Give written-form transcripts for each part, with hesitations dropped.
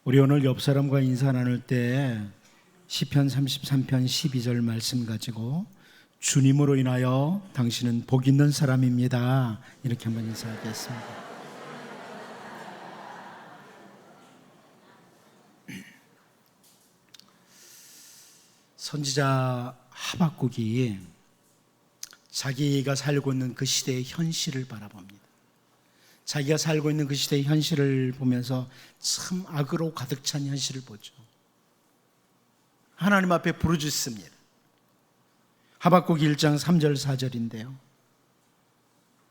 우리 오늘 옆 사람과 인사 나눌 때 시편 33편 12절 말씀 가지고 주님으로 인하여 당신은 복 있는 사람입니다, 이렇게 한번 인사하겠습니다. 선지자 하박국이 자기가 살고 있는 그 시대의 현실을 바라봅니다. 자기가 살고 있는 그 시대의 현실을 보면서 참 악으로 가득 찬 현실을 보죠. 하나님 앞에 부르짖습니다. 하박국 1장 3절 4절인데요.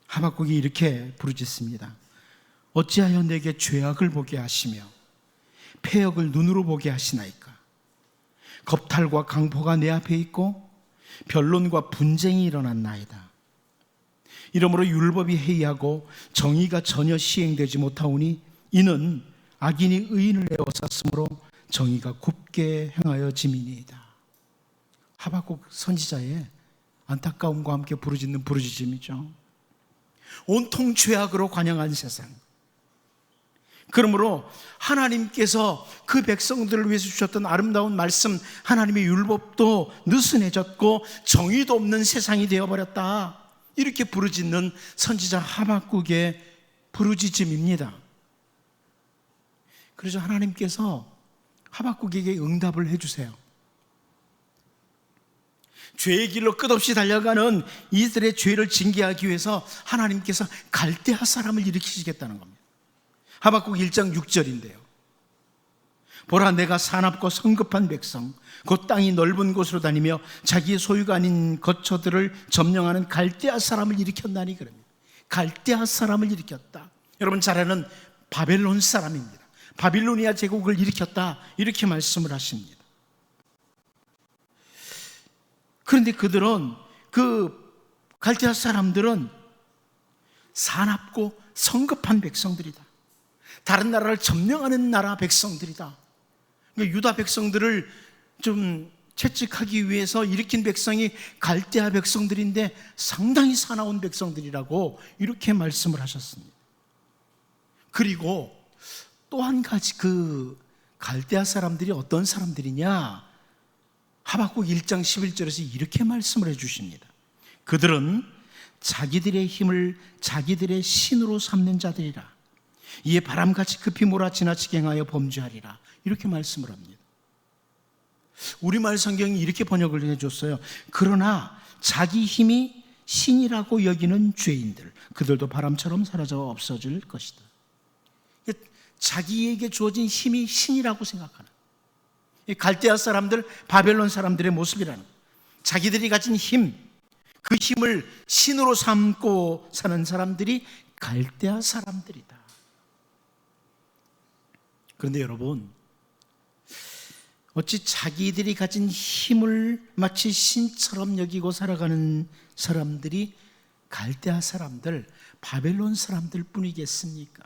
하박국이 이렇게 부르짖습니다. 어찌하여 내게 죄악을 보게 하시며 패역을 눈으로 보게 하시나이까. 겁탈과 강포가 내 앞에 있고 변론과 분쟁이 일어났나이다. 이러므로 율법이 해이하고 정의가 전혀 시행되지 못하오니 이는 악인이 의인을 에워쌌으므로 정의가 굽게 행하여 짐이니이다. 하박국 선지자의 안타까움과 함께 부르짖는 부르짖음이죠. 온통 죄악으로 관영한 세상. 그러므로 하나님께서 그 백성들을 위해서 주셨던 아름다운 말씀, 하나님의 율법도 느슨해졌고 정의도 없는 세상이 되어버렸다, 이렇게 부르짖는 선지자 하박국의 부르짖음입니다. 그래서 하나님께서 하박국에게 응답을 해주세요. 죄의 길로 끝없이 달려가는 이들의 죄를 징계하기 위해서 하나님께서 갈대아 사람을 일으키시겠다는 겁니다. 하박국 1장 6절인데요. 보라, 내가 사납고 성급한 백성, 곧 땅이 넓은 곳으로 다니며 자기의 소유가 아닌 거처들을 점령하는 갈대아 사람을 일으켰나니 그럽니다. 갈대아 사람을 일으켰다. 여러분 잘 아는 바벨론 사람입니다. 바빌로니아 제국을 일으켰다, 이렇게 말씀을 하십니다. 그런데 그들은, 그 갈대아 사람들은 사납고 성급한 백성들이다. 다른 나라를 점령하는 나라 백성들이다. 그러니까 유다 백성들을 좀 채찍하기 위해서 일으킨 백성이 갈대아 백성들인데 상당히 사나운 백성들이라고 이렇게 말씀을 하셨습니다. 그리고 또 한 가지, 그 갈대아 사람들이 어떤 사람들이냐, 하박국 1장 11절에서 이렇게 말씀을 해주십니다. 그들은 자기들의 힘을 자기들의 신으로 삼는 자들이라. 이에 바람같이 급히 몰아 지나치게 행하여 범죄하리라, 이렇게 말씀을 합니다. 우리말 성경이 이렇게 번역을 해줬어요. 그러나 자기 힘이 신이라고 여기는 죄인들, 그들도 바람처럼 사라져 없어질 것이다. 자기에게 주어진 힘이 신이라고 생각하는, 갈대아 사람들, 바벨론 사람들의 모습이라는, 자기들이 가진 힘, 그 힘을 신으로 삼고 사는 사람들이 갈대아 사람들이다. 그런데 여러분, 어찌 자기들이 가진 힘을 마치 신처럼 여기고 살아가는 사람들이 갈대아 사람들, 바벨론 사람들 뿐이겠습니까?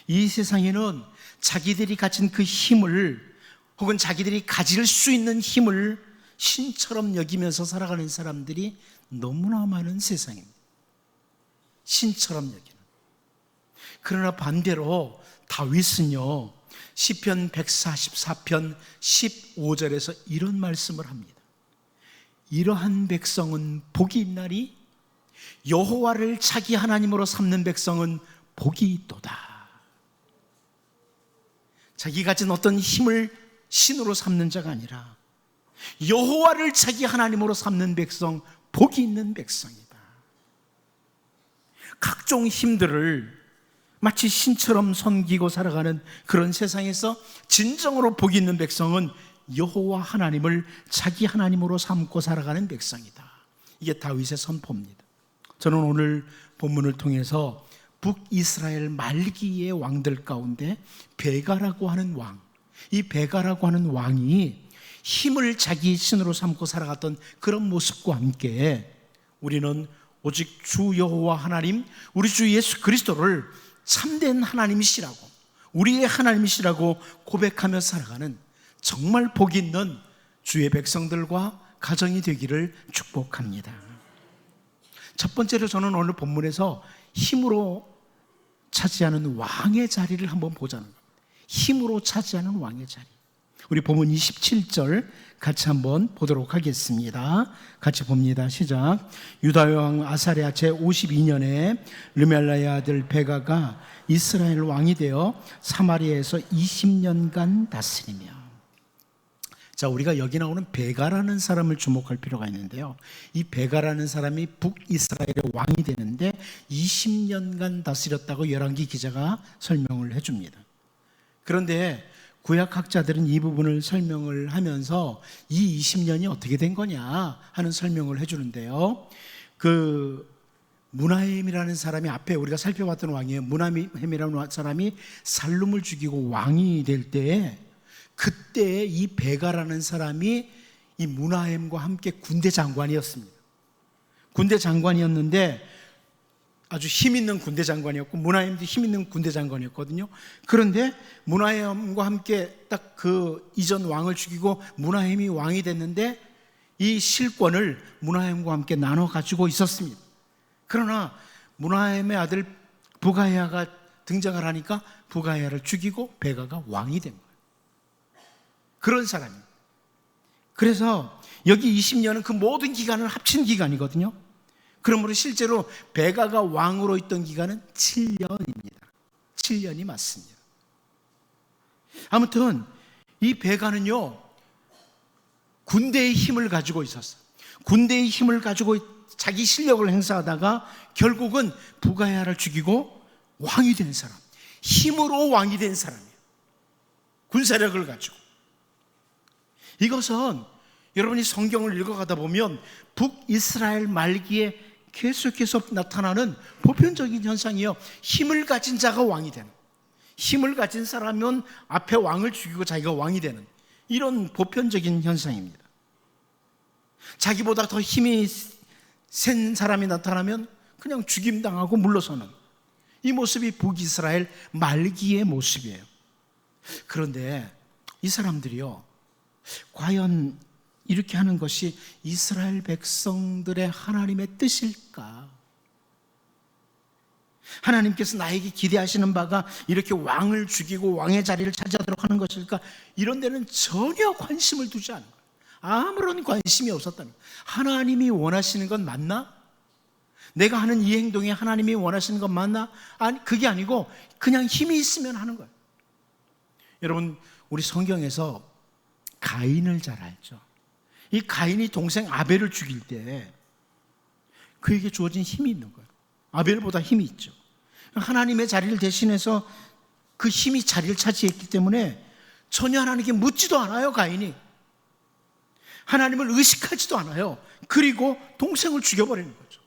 이 세상에는 자기들이 가진 그 힘을, 혹은 자기들이 가질 수 있는 힘을 신처럼 여기면서 살아가는 사람들이 너무나 많은 세상입니다. 신처럼 여기는. 그러나 반대로 다윗은요, 시편 144편 15절에서 이런 말씀을 합니다. 이러한 백성은 복이 있나니 여호와를 자기 하나님으로 삼는 백성은 복이 있도다. 자기 가진 어떤 힘을 신으로 삼는 자가 아니라 여호와를 자기 하나님으로 삼는 백성, 복이 있는 백성이다. 각종 힘들을 마치 신처럼 섬기고 살아가는 그런 세상에서 진정으로 복이 있는 백성은 여호와 하나님을 자기 하나님으로 삼고 살아가는 백성이다. 이게 다윗의 선포입니다. 저는 오늘 본문을 통해서 북이스라엘 말기의 왕들 가운데 베가라고 하는 왕, 이 베가라고 하는 왕이 힘을 자기 신으로 삼고 살아갔던 그런 모습과 함께 우리는 오직 주 여호와 하나님, 우리 주 예수 그리스도를 참된 하나님이시라고, 우리의 하나님이시라고 고백하며 살아가는 정말 복 있는 주의 백성들과 가정이 되기를 축복합니다. 첫 번째로 저는 오늘 본문에서 힘으로 차지하는 왕의 자리를 한번 보자는 겁니다. 힘으로 차지하는 왕의 자리. 우리 본문 27절 같이 한번 보도록 하겠습니다. 같이 봅니다. 시작. 유다 왕 아사랴 제52년에 르멜라의 아들 베가가 이스라엘 왕이 되어 사마리아에서 20년간 다스리며. 자, 우리가 여기 나오는 베가라는 사람을 주목할 필요가 있는데요. 이 베가라는 사람이 북이스라엘의 왕이 되는데 20년간 다스렸다고 열왕기 기자가 설명을 해줍니다. 그런데 구약학자들은 이 부분을 설명을 하면서 이 20년이 어떻게 된 거냐 하는 설명을 해주는데요. 무나헴이라는 사람이 앞에 우리가 살펴봤던 왕이에요. 무나헴이라는 사람이 살룸을 죽이고 왕이 될 때에 그때 이 베가라는 사람이 이 무나헴과 함께 군대 장관이었습니다. 군대 장관이었는데 아주 힘 있는 군대 장관이었고 무나헴도 힘 있는 군대 장관이었거든요. 그런데 무나헴과 함께 딱 그 이전 왕을 죽이고 무나헴이 왕이 됐는데 이 실권을 무나헴과 함께 나눠 가지고 있었습니다. 그러나 무나헴의 아들 부가야가 등장을 하니까 부가야를 죽이고 베가가 왕이 된 거예요. 그런 사람입니다. 그래서 여기 20년은 그 모든 기간을 합친 기간이거든요. 그러므로 실제로 베가가 왕으로 있던 기간은 7년입니다. 7년이 맞습니다. 아무튼 이 베가는요, 군대의 힘을 가지고 있었어요. 군대의 힘을 가지고 자기 실력을 행사하다가 결국은 부가야를 죽이고 왕이 된 사람, 힘으로 왕이 된 사람이에요. 군사력을 가지고. 이것은 여러분이 성경을 읽어가다 보면 북이스라엘 말기에 계속해서 나타나는 보편적인 현상이에요. 힘을 가진 자가 왕이 되는, 힘을 가진 사람은 앞에 왕을 죽이고 자기가 왕이 되는, 이런 보편적인 현상입니다. 자기보다 더 힘이 센 사람이 나타나면 그냥 죽임당하고 물러서는, 이 모습이 북이스라엘 말기의 모습이에요. 그런데 이 사람들이요, 과연 이렇게 하는 것이 이스라엘 백성들의 하나님의 뜻일까? 하나님께서 나에게 기대하시는 바가 이렇게 왕을 죽이고 왕의 자리를 차지하도록 하는 것일까? 이런 데는 전혀 관심을 두지 않은 거예요. 아무런 관심이 없었다는 거예요. 하나님이 원하시는 건 맞나? 내가 하는 이 행동이 하나님이 원하시는 건 맞나? 아니, 그게 아니고 그냥 힘이 있으면 하는 거예요. 여러분, 우리 성경에서 가인을 잘 알죠. 이 가인이 동생 아벨을 죽일 때 그에게 주어진 힘이 있는 거예요. 아벨보다 힘이 있죠. 하나님의 자리를 대신해서 그 힘이 자리를 차지했기 때문에 전혀 하나님께 묻지도 않아요. 가인이 하나님을 의식하지도 않아요. 그리고 동생을 죽여버리는 거죠.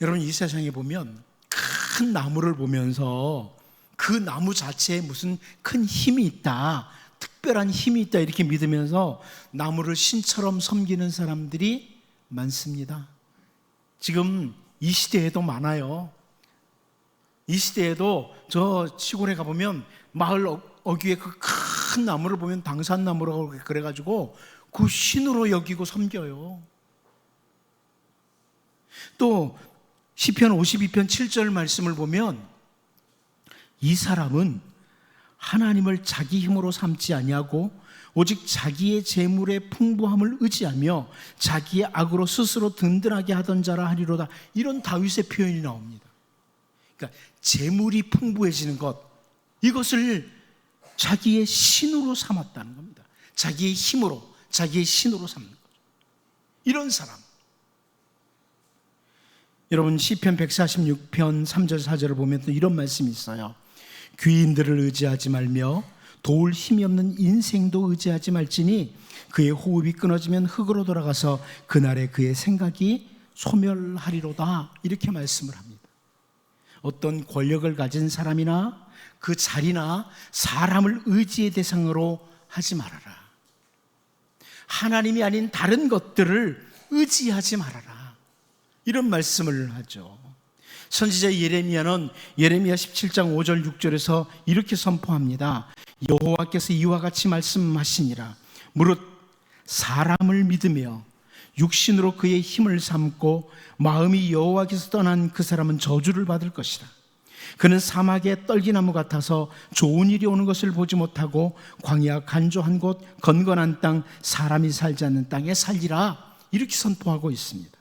여러분, 이 세상에 보면 큰 나무를 보면서 그 나무 자체에 무슨 큰 힘이 있다, 특별한 힘이 있다 이렇게 믿으면서 나무를 신처럼 섬기는 사람들이 많습니다. 지금 이 시대에도 많아요. 이 시대에도 저 시골에 가보면 마을 어귀에 그 큰 나무를 보면 당산나무라고 그래가지고 그 신으로 여기고 섬겨요. 또 시편 52편 7절 말씀을 보면 이 사람은 하나님을 자기 힘으로 삼지 아니하고 오직 자기의 재물의 풍부함을 의지하며 자기의 악으로 스스로 든든하게 하던 자라 하리로다. 이런 다윗의 표현이 나옵니다. 그러니까 재물이 풍부해지는 것, 이것을 자기의 신으로 삼았다는 겁니다. 자기의 힘으로, 자기의 신으로 삼는 거죠. 이런 사람. 여러분, 시편 146편 3절 4절을 보면 또 이런 말씀이 있어요. 귀인들을 의지하지 말며 도울 힘이 없는 인생도 의지하지 말지니 그의 호흡이 끊어지면 흙으로 돌아가서 그날에 그의 생각이 소멸하리로다. 이렇게 말씀을 합니다. 어떤 권력을 가진 사람이나 그 자리나 사람을 의지의 대상으로 하지 말아라. 하나님이 아닌 다른 것들을 의지하지 말아라. 이런 말씀을 하죠. 선지자 예레미야는 예레미야 17장 5절 6절에서 이렇게 선포합니다. 여호와께서 이와 같이 말씀하시니라. 무릇 사람을 믿으며 육신으로 그의 힘을 삼고 마음이 여호와께서 떠난 그 사람은 저주를 받을 것이라. 그는 사막의 떨기나무 같아서 좋은 일이 오는 것을 보지 못하고 광야 간조한 곳 건건한 땅 사람이 살지 않는 땅에 살리라, 이렇게 선포하고 있습니다.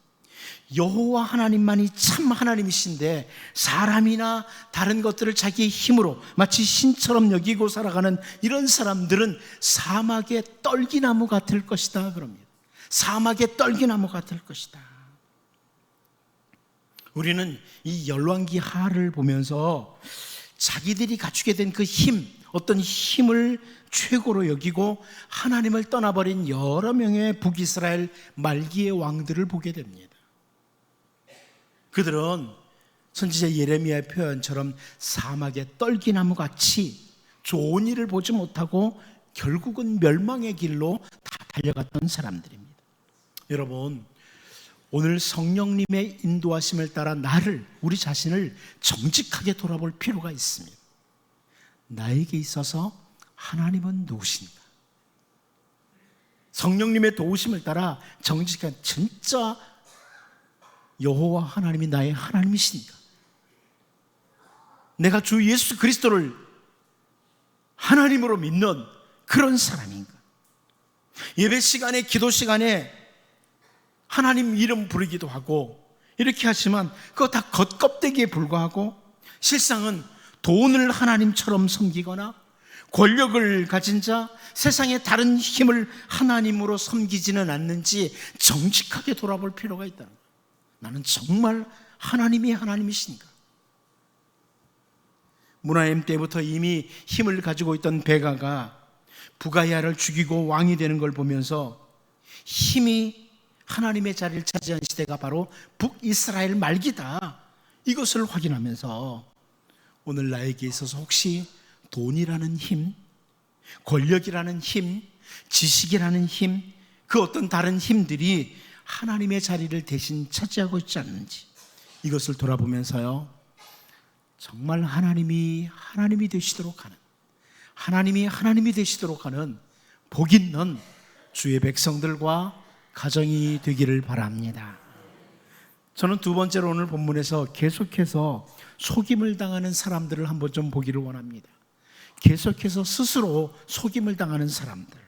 여호와 하나님만이 참 하나님이신데 사람이나 다른 것들을 자기의 힘으로 마치 신처럼 여기고 살아가는 이런 사람들은 사막의 떨기나무 같을 것이다 그럽니다. 사막의 떨기나무 같을 것이다. 우리는 이 열왕기하를 보면서 자기들이 갖추게 된 그 힘, 어떤 힘을 최고로 여기고 하나님을 떠나버린 여러 명의 북이스라엘 말기의 왕들을 보게 됩니다. 그들은 선지자 예레미야의 표현처럼 사막의 떨기나무 같이 좋은 일을 보지 못하고 결국은 멸망의 길로 다 달려갔던 사람들입니다. 여러분, 오늘 성령님의 인도하심을 따라 우리 자신을 정직하게 돌아볼 필요가 있습니다. 나에게 있어서 하나님은 누구신가? 성령님의 도우심을 따라 정직한, 진짜 여호와 하나님이 나의 하나님이신가? 내가 주 예수 그리스도를 하나님으로 믿는 그런 사람인가? 예배 시간에, 기도 시간에 하나님 이름 부르기도 하고 이렇게 하지만 그거 다 겉껍데기에 불과하고 실상은 돈을 하나님처럼 섬기거나 권력을 가진 자, 세상의 다른 힘을 하나님으로 섬기지는 않는지 정직하게 돌아볼 필요가 있다는 거예요. 나는 정말 하나님이 하나님이신가? 문하임 때부터 이미 힘을 가지고 있던 베가가 부가야를 죽이고 왕이 되는 걸 보면서 힘이 하나님의 자리를 차지한 시대가 바로 북이스라엘 말기다, 이것을 확인하면서 오늘 나에게 있어서 혹시 돈이라는 힘, 권력이라는 힘, 지식이라는 힘, 그 어떤 다른 힘들이 하나님의 자리를 대신 차지하고 있지 않는지 이것을 돌아보면서요, 정말 하나님이 되시도록 하는, 하나님이 되시도록 하는 복 있는 주의 백성들과 가정이 되기를 바랍니다. 저는 두 번째로 오늘 본문에서 계속해서 속임을 당하는 사람들을 한번 좀 보기를 원합니다. 계속해서 스스로 속임을 당하는 사람들,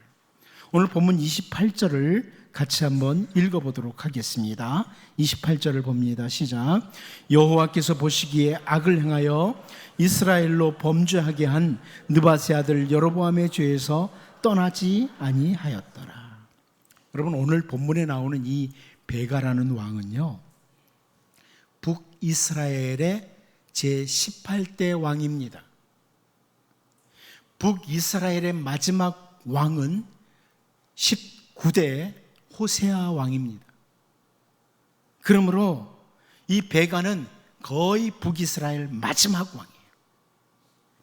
오늘 본문 28절을 같이 한번 읽어보도록 하겠습니다. 28절을 봅니다. 시작. 여호와께서 보시기에 악을 행하여 이스라엘로 범죄하게 한 느밧의 아들 여로보암의 죄에서 떠나지 아니하였더라. 여러분, 오늘 본문에 나오는 이 베가라는 왕은요, 북이스라엘의 제18대 왕입니다. 북이스라엘의 마지막 왕은 19대 호세아 왕입니다. 그러므로 이 베가는 거의 북이스라엘 마지막 왕이에요.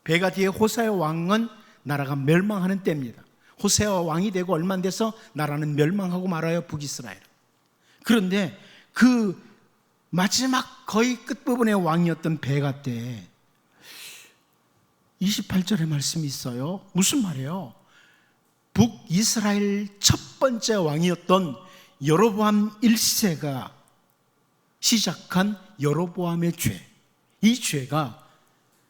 베가 뒤에 호세아 왕은 나라가 멸망하는 때입니다. 호세아 왕이 되고 얼마 안 돼서 나라는 멸망하고 말아요, 북이스라엘. 그런데 그 마지막 거의 끝부분의 왕이었던 베가 때 28절의 말씀이 있어요. 무슨 말이에요? 북이스라엘 첫 번째 왕이었던 여로보암 1세가 시작한 여로보암의 죄, 이 죄가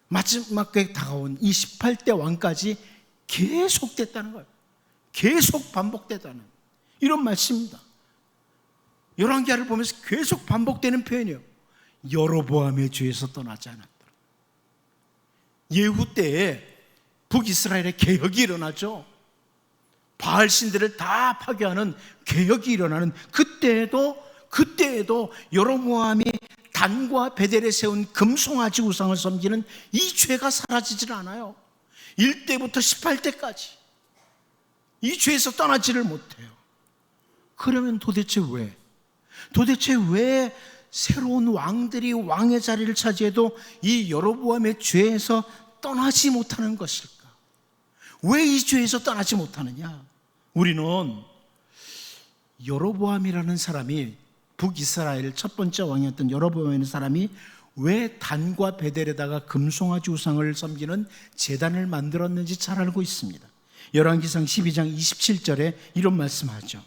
마지막에 다가온 이 18대 왕까지 계속됐다는 거예요. 계속 반복됐다는 이런 말씀입니다. 열왕기하를 보면서 계속 반복되는 표현이에요. 여로보암의 죄에서 떠나지 않았다. 예후 때에 북이스라엘의 개혁이 일어나죠. 바알 신들을 다 파괴하는 개혁이 일어나는 그때에도 여로보암이 단과 베델에 세운 금송아지 우상을 섬기는 이 죄가 사라지질 않아요. 1대부터 18대까지 이 죄에서 떠나지를 못해요. 그러면 도대체 왜 새로운 왕들이 왕의 자리를 차지해도 이 여로보암의 죄에서 떠나지 못하는 것일까? 왜 이 죄에서 떠나지 못하느냐? 우리는 여로보암이라는 사람이, 북이스라엘 첫 번째 왕이었던 여로보암이라는 사람이 왜 단과 베델에다가 금송아지 우상을 섬기는 제단을 만들었는지 잘 알고 있습니다. 열왕기상 12장 27절에 이런 말씀하죠.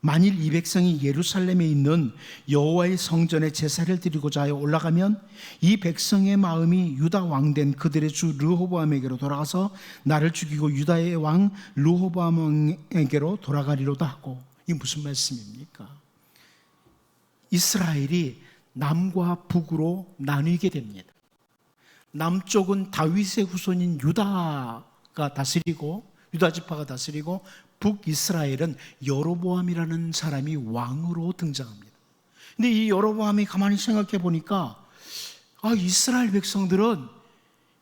만일 이 백성이 예루살렘에 있는 여호와의 성전에 제사를 드리고자 하여 올라가면 이 백성의 마음이 유다 왕된 그들의 주 르호보암에게로 돌아가서 나를 죽이고 유다의 왕 르호보암에게로 돌아가리로다 하고. 이게 무슨 말씀입니까? 이스라엘이 남과 북으로 나뉘게 됩니다. 남쪽은 다윗의 후손인 유다가 다스리고, 유다 지파가 다스리고, 북이스라엘은 여로보암이라는 사람이 왕으로 등장합니다. 근데 이 여로보암이 가만히 생각해 보니까 이스라엘 백성들은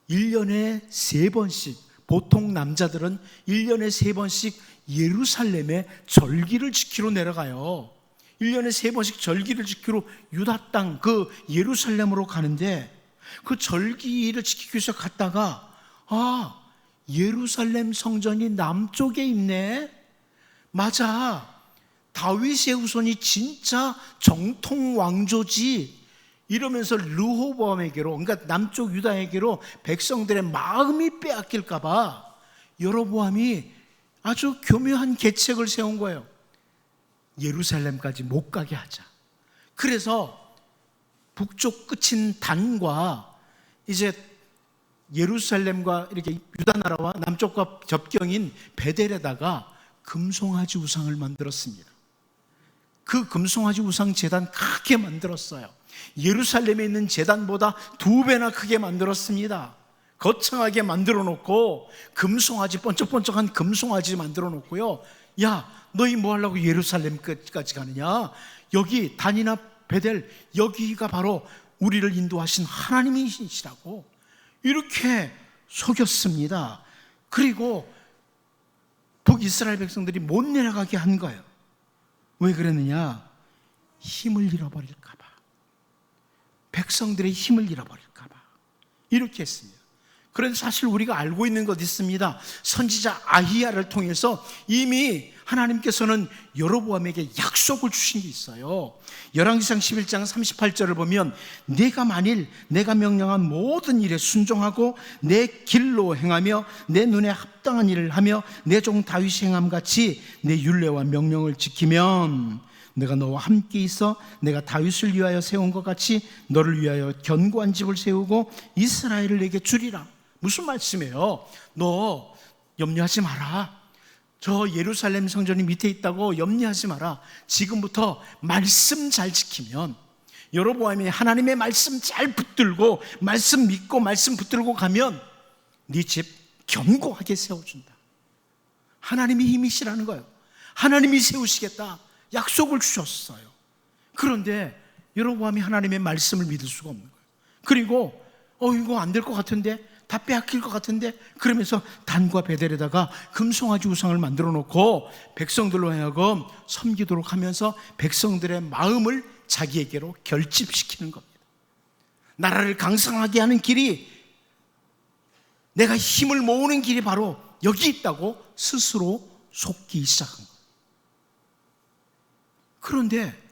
1년에 3번씩, 보통 남자들은 1년에 3번씩 예루살렘에 절기를 지키러 내려가요. 1년에 3번씩 절기를 지키러 유다 땅 그 예루살렘으로 가는데, 그 절기를 지키기 위해서 갔다가 예루살렘 성전이 남쪽에 있네. 맞아, 다윗의 후손이 진짜 정통 왕조지. 이러면서 르호보암에게로, 그러니까 남쪽 유다에게로 백성들의 마음이 빼앗길까 봐 여로보암이 아주 교묘한 계책을 세운 거예요. 예루살렘까지 못 가게 하자. 그래서 북쪽 끝인 단과 이제 예루살렘과 이렇게 유다 나라와 남쪽과 접경인 베델에다가 금송아지 우상을 만들었습니다. 그 금송아지 우상 제단 크게 만들었어요. 예루살렘에 있는 제단보다 2배나 크게 만들었습니다. 거창하게 만들어 놓고, 금송아지, 번쩍번쩍한 금송아지 만들어 놓고요. 야, 너희 뭐 하려고 예루살렘까지 가느냐? 여기 단이나 베델, 여기가 바로 우리를 인도하신 하나님이시라고 이렇게 속였습니다. 그리고 북이스라엘 백성들이 못 내려가게 한 거예요. 왜 그랬느냐? 힘을 잃어버릴까 봐. 백성들의 힘을 잃어버릴까 봐 이렇게 했습니다. 그런데 사실 우리가 알고 있는 것 있습니다. 선지자 아히야를 통해서 이미 하나님께서는 여로보암에게 약속을 주신 게 있어요. 열왕기상 11장 38절을 보면, 네가 만일 내가 명령한 모든 일에 순종하고 내 길로 행하며 내 눈에 합당한 일을 하며 내 종 다윗이 행함같이 내 율례와 명령을 지키면 내가 너와 함께 있어 내가 다윗을 위하여 세운 것 같이 너를 위하여 견고한 집을 세우고 이스라엘을 내게 주리라. 무슨 말씀이에요? 너 염려하지 마라. 저 예루살렘 성전이 밑에 있다고 염려하지 마라. 지금부터 말씀 잘 지키면, 여로보암이 하나님의 말씀 잘 붙들고 말씀 믿고 말씀 붙들고 가면 네 집 견고하게 세워준다. 하나님이 힘이시라는 거예요. 하나님이 세우시겠다 약속을 주셨어요. 그런데 여로보암이 하나님의 말씀을 믿을 수가 없는 거예요. 그리고 이거 안 될 것 같은데, 다 빼앗길 것 같은데, 그러면서 단과 베델에다가 금송아지 우상을 만들어 놓고 백성들로 하여금 섬기도록 하면서 백성들의 마음을 자기에게로 결집시키는 겁니다. 나라를 강성하게 하는 길이, 내가 힘을 모으는 길이 바로 여기 있다고 스스로 속기 시작한 거예요. 그런데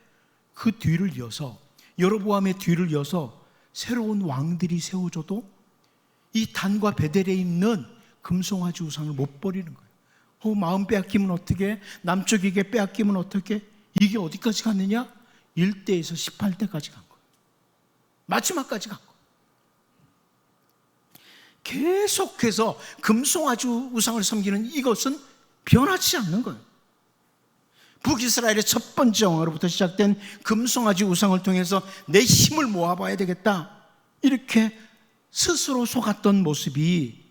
그 뒤를 이어서, 여로보암의 뒤를 이어서 새로운 왕들이 세워져도 이 단과 베델에 있는 금송아지 우상을 못 버리는 거예요. 마음 빼앗기면 어떻게? 남쪽에게 빼앗기면 어떻게? 이게 어디까지 갔느냐? 1대에서 18대까지 간 거예요. 마지막까지 간 거예요. 계속해서 금송아지 우상을 섬기는 이것은 변하지 않는 거예요. 북이스라엘의 첫 번째 왕으로부터 시작된 금송아지 우상을 통해서 내 힘을 모아봐야 되겠다, 이렇게 스스로 속았던 모습이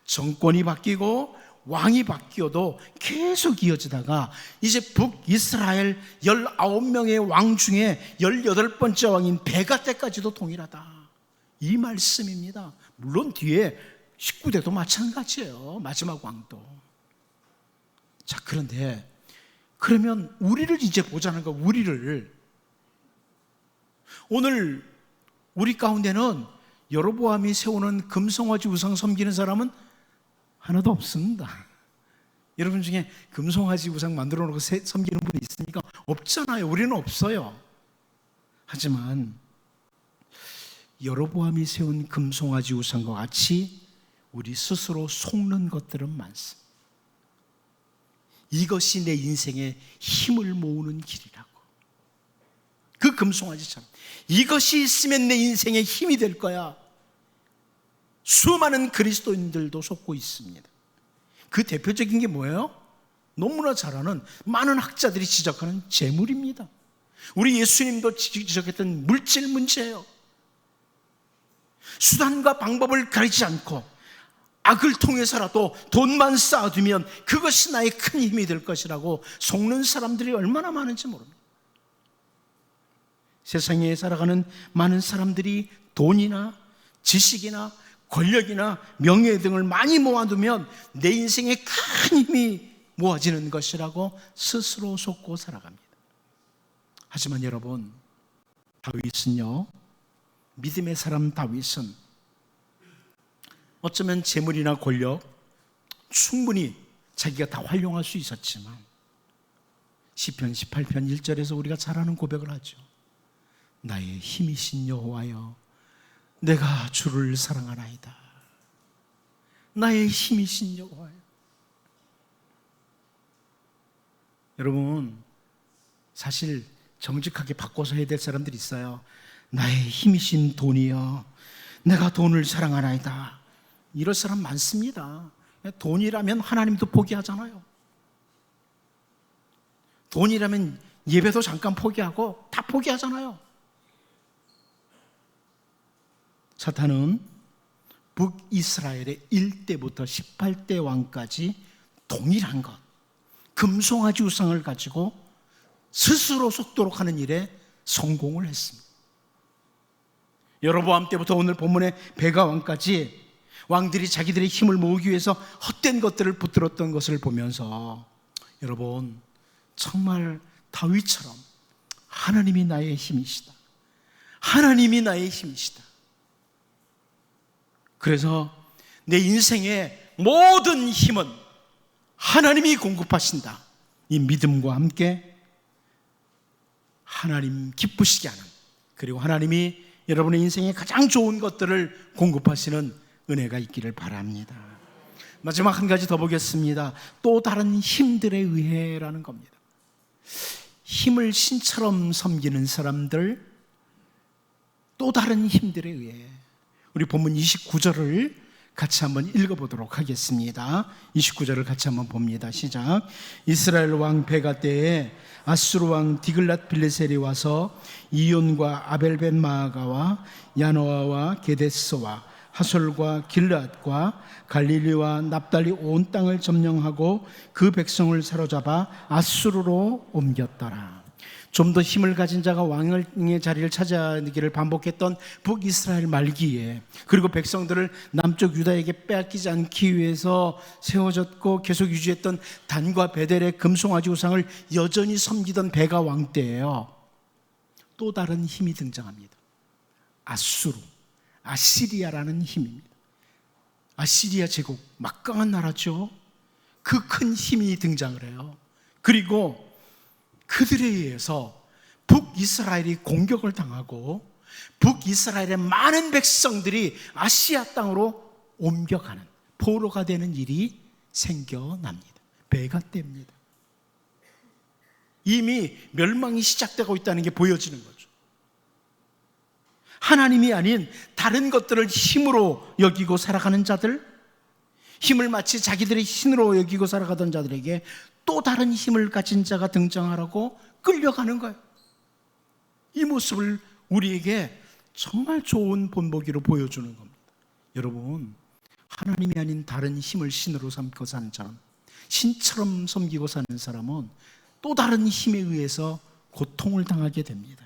정권이 바뀌고 왕이 바뀌어도 계속 이어지다가 이제 북이스라엘 19명의 왕 중에 18번째 왕인 베가 때까지도 동일하다, 이 말씀입니다. 물론 뒤에 19대도 마찬가지예요. 마지막 왕도. 자, 그런데 그러면 우리를 이제 보자는 거. 우리를, 오늘 우리 가운데는 여로보암이 세우는 금송아지 우상 섬기는 사람은 하나도 없습니다. 여러분 중에 금송아지 우상 만들어 놓고 섬기는 분이 있습니까? 없잖아요. 우리는 없어요. 하지만 여로보암이 세운 금송아지 우상과 같이 우리 스스로 속는 것들은 많습니다. 이것이 내 인생의 힘을 모으는 길이라고. 그 금송아지처럼 이것이 있으면 내 인생의 힘이 될 거야. 수많은 그리스도인들도 속고 있습니다. 그 대표적인 게 뭐예요? 너무나 잘 아는, 많은 학자들이 지적하는 재물입니다. 우리 예수님도 지적했던 물질 문제예요. 수단과 방법을 가리지 않고 악을 통해서라도 돈만 쌓아두면 그것이 나의 큰 힘이 될 것이라고 속는 사람들이 얼마나 많은지 모릅니다. 세상에 살아가는 많은 사람들이 돈이나 지식이나 권력이나 명예 등을 많이 모아두면 내 인생에 큰 힘이 모아지는 것이라고 스스로 속고 살아갑니다. 하지만 여러분, 다윗은요, 믿음의 사람 다윗은 어쩌면 재물이나 권력 충분히 자기가 다 활용할 수 있었지만 시편 18편 1절에서 우리가 잘 아는 고백을 하죠. 나의 힘이신 여호와여, 내가 주를 사랑하나이다. 나의 힘이신 여호와여. 여러분, 사실 정직하게 바꿔서 해야 될 사람들이 있어요. 나의 힘이신 돈이여, 내가 돈을 사랑하나이다. 이럴 사람 많습니다. 돈이라면 하나님도 포기하잖아요. 돈이라면 예배도 잠깐 포기하고 다 포기하잖아요. 사탄은 북이스라엘의 1대부터 18대 왕까지 동일한 것, 금송아지 우상을 가지고 스스로 속도록 하는 일에 성공을 했습니다. 여로보암 때부터 오늘 본문의 베가 왕까지 왕들이 자기들의 힘을 모으기 위해서 헛된 것들을 붙들었던 것을 보면서 여러분, 정말 다윗처럼 하나님이 나의 힘이시다, 하나님이 나의 힘이시다. 그래서 내 인생의 모든 힘은 하나님이 공급하신다, 이 믿음과 함께 하나님 기쁘시게 하는, 그리고 하나님이 여러분의 인생에 가장 좋은 것들을 공급하시는 은혜가 있기를 바랍니다. 마지막 한 가지 더 보겠습니다. 또 다른 힘들에 의해라는 겁니다. 힘을 신처럼 섬기는 사람들, 또 다른 힘들에 의해. 우리 본문 29절을 같이 한번 읽어보도록 하겠습니다. 29절을 같이 한번 봅니다. 시작. 이스라엘 왕 베가 때에 아수르 왕 디글랏 빌레셀이 와서 이온과 아벨벳 마아가와 야노아와 게데스와 하솔과 길앗과 갈릴리와 납달리 온 땅을 점령하고 그 백성을 사로잡아 아수르로 옮겼더라. 좀 더 힘을 가진 자가 왕의 자리를 차지하기를 반복했던 북이스라엘 말기에, 그리고 백성들을 남쪽 유다에게 빼앗기지 않기 위해서 세워졌고 계속 유지했던 단과 베델의 금송아지 우상을 여전히 섬기던 베가 왕 때예요. 또 다른 힘이 등장합니다. 아수르, 아시리아라는 힘입니다. 아시리아 제국, 막강한 나라죠. 그 큰 힘이 등장을 해요. 그리고 그들에 의해서 북이스라엘이 공격을 당하고 북이스라엘의 많은 백성들이 아시아 땅으로 옮겨가는, 포로가 되는 일이 생겨납니다. 베가 때입니다. 이미 멸망이 시작되고 있다는 게 보여지는 거죠. 하나님이 아닌 다른 것들을 힘으로 여기고 살아가는 자들, 힘을 마치 자기들의 힘으로 여기고 살아가던 자들에게 또 다른 힘을 가진 자가 등장하라고 끌려가는 거예요. 이 모습을 우리에게 정말 좋은 본보기로 보여주는 겁니다. 여러분, 하나님이 아닌 다른 힘을 신으로 삼고 사는 사람, 신처럼 섬기고 사는 사람은 또 다른 힘에 의해서 고통을 당하게 됩니다.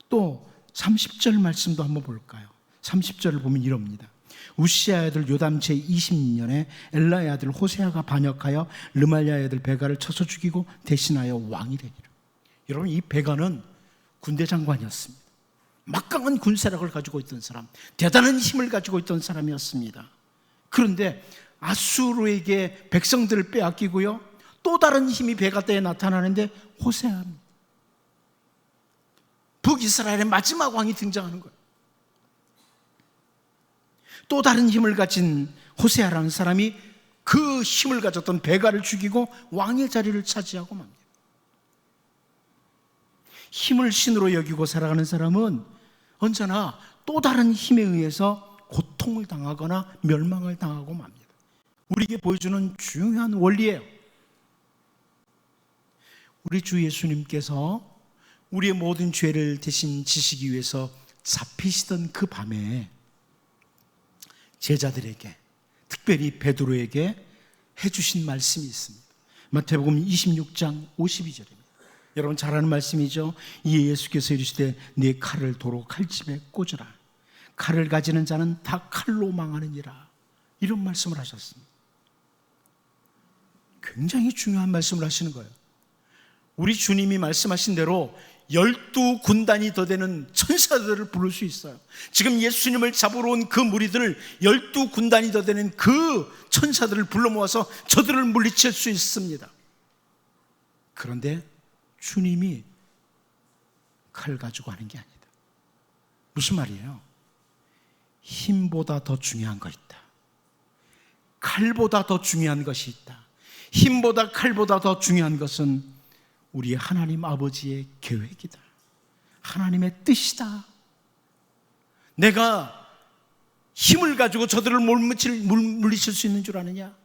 또 30절 말씀도 한번 볼까요? 30절을 보면 이럽니다. 우시아의 아들 요담 제20년에 엘라의 아들 호세아가 반역하여 르말리아의 아들 베가를 쳐서 죽이고 대신하여 왕이 되니라. 여러분, 이 베가는 군대 장관이었습니다. 막강한 군사력을 가지고 있던 사람, 대단한 힘을 가지고 있던 사람이었습니다. 그런데 아수르에게 백성들을 빼앗기고요, 또 다른 힘이 베가 때에 나타나는데 호세아입니다. 북이스라엘의 마지막 왕이 등장하는 거예요. 또 다른 힘을 가진 호세아라는 사람이 그 힘을 가졌던 베가를 죽이고 왕의 자리를 차지하고 맙니다. 힘을 신으로 여기고 살아가는 사람은 언제나 또 다른 힘에 의해서 고통을 당하거나 멸망을 당하고 맙니다. 우리에게 보여주는 중요한 원리예요. 우리 주 예수님께서 우리의 모든 죄를 대신 지시기 위해서 잡히시던 그 밤에 제자들에게, 특별히 베드로에게 해주신 말씀이 있습니다. 마태복음 26장 52절입니다. 여러분 잘 아는 말씀이죠. 이에 예수께서 이르시되 네 칼을 도로 칼집에 꽂으라. 칼을 가지는 자는 다 칼로 망하느니라. 이런 말씀을 하셨습니다. 굉장히 중요한 말씀을 하시는 거예요. 우리 주님이 말씀하신 대로 12군단이 더 되는 천사들을 부를 수 있어요. 지금 예수님을 잡으러 온 그 무리들을 12군단이 더 되는 그 천사들을 불러 모아서 저들을 물리칠 수 있습니다. 그런데 주님이 칼 가지고 하는 게 아니다. 무슨 말이에요? 힘보다 더 중요한 거 있다. 칼보다 더 중요한 것이 있다. 힘보다 칼보다 더 중요한 것은 우리 하나님 아버지의 계획이다. 하나님의 뜻이다. 내가 힘을 가지고 저들을 물리칠 수 있는 줄 아느냐?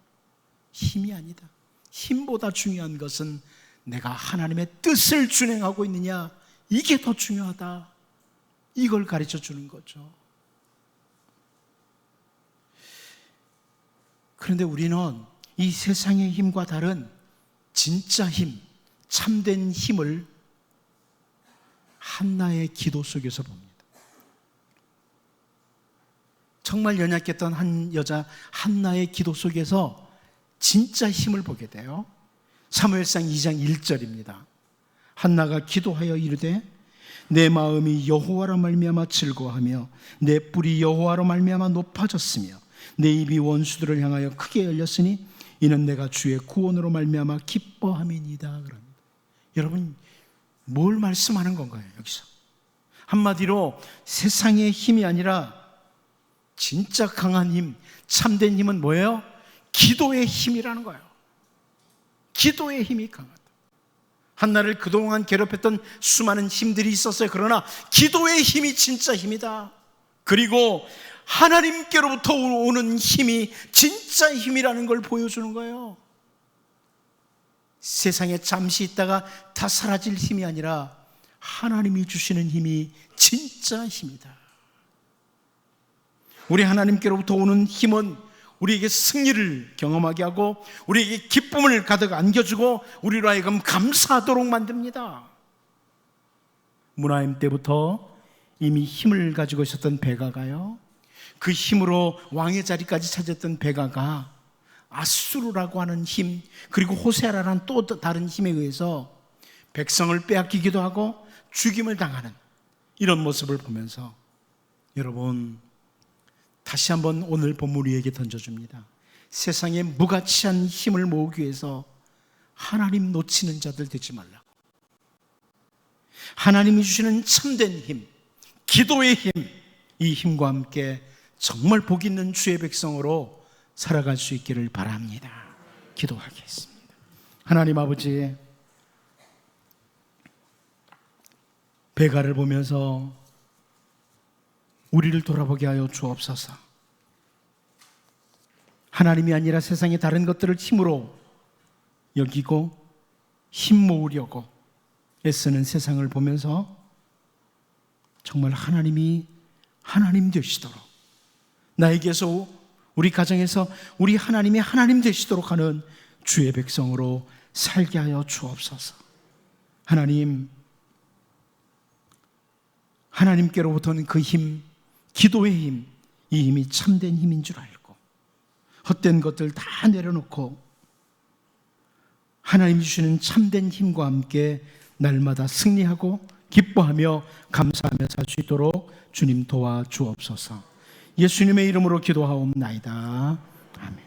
힘이 아니다. 힘보다 중요한 것은 내가 하나님의 뜻을 준행하고 있느냐? 이게 더 중요하다. 이걸 가르쳐 주는 거죠. 그런데 우리는 이 세상의 힘과 다른 진짜 힘, 참된 힘을 한나의 기도 속에서 봅니다. 정말 연약했던 한 여자 한나의 기도 속에서 진짜 힘을 보게 돼요. 사무엘상 2장 1절입니다. 한나가 기도하여 이르되 내 마음이 여호와로 말미암아 즐거워하며 내 뿔이 여호와로 말미암아 높아졌으며 내 입이 원수들을 향하여 크게 열렸으니 이는 내가 주의 구원으로 말미암아 기뻐함이니이다. 그럽니다. 여러분 뭘 말씀하는 건가요? 여기서 한마디로 세상의 힘이 아니라 진짜 강한 힘, 참된 힘은 뭐예요? 기도의 힘이라는 거예요. 기도의 힘이 강하다. 한나를 그동안 괴롭혔던 수많은 힘들이 있었어요. 그러나 기도의 힘이 진짜 힘이다. 그리고 하나님께로부터 오는 힘이 진짜 힘이라는 걸 보여주는 거예요. 세상에 잠시 있다가 다 사라질 힘이 아니라 하나님이 주시는 힘이 진짜 힘이다. 우리 하나님께로부터 오는 힘은 우리에게 승리를 경험하게 하고 우리에게 기쁨을 가득 안겨주고 우리로 하여금 감사하도록 만듭니다. 문하임 때부터 이미 힘을 가지고 있었던 베가가요, 그 힘으로 왕의 자리까지 차지했던 베가가 아수르라고 하는 힘, 그리고 호세아라는 또 다른 힘에 의해서 백성을 빼앗기기도 하고 죽임을 당하는 이런 모습을 보면서 여러분 다시 한번 오늘 본문 우리에게 던져줍니다. 세상에 무가치한 힘을 모으기 위해서 하나님 놓치는 자들 되지 말라고. 하나님이 주시는 참된 힘, 기도의 힘, 이 힘과 함께 정말 복 있는 주의 백성으로 살아갈 수 있기를 바랍니다. 기도하겠습니다. 하나님 아버지, 베가를 보면서 우리를 돌아보게 하여 주옵소서. 하나님이 아니라 세상의 다른 것들을 힘으로 여기고 힘 모으려고 애쓰는 세상을 보면서 정말 하나님이 하나님 되시도록, 나에게서 우리 가정에서 우리 하나님이 하나님 되시도록 하는 주의 백성으로 살게 하여 주옵소서. 하나님, 하나님께로부터는 그 힘, 기도의 힘, 이 힘이 참된 힘인 줄 알고 헛된 것들 다 내려놓고 하나님이 주시는 참된 힘과 함께 날마다 승리하고 기뻐하며 감사하며 살 수 있도록 주님 도와주옵소서. 예수님의 이름으로 기도하옵나이다. 아멘.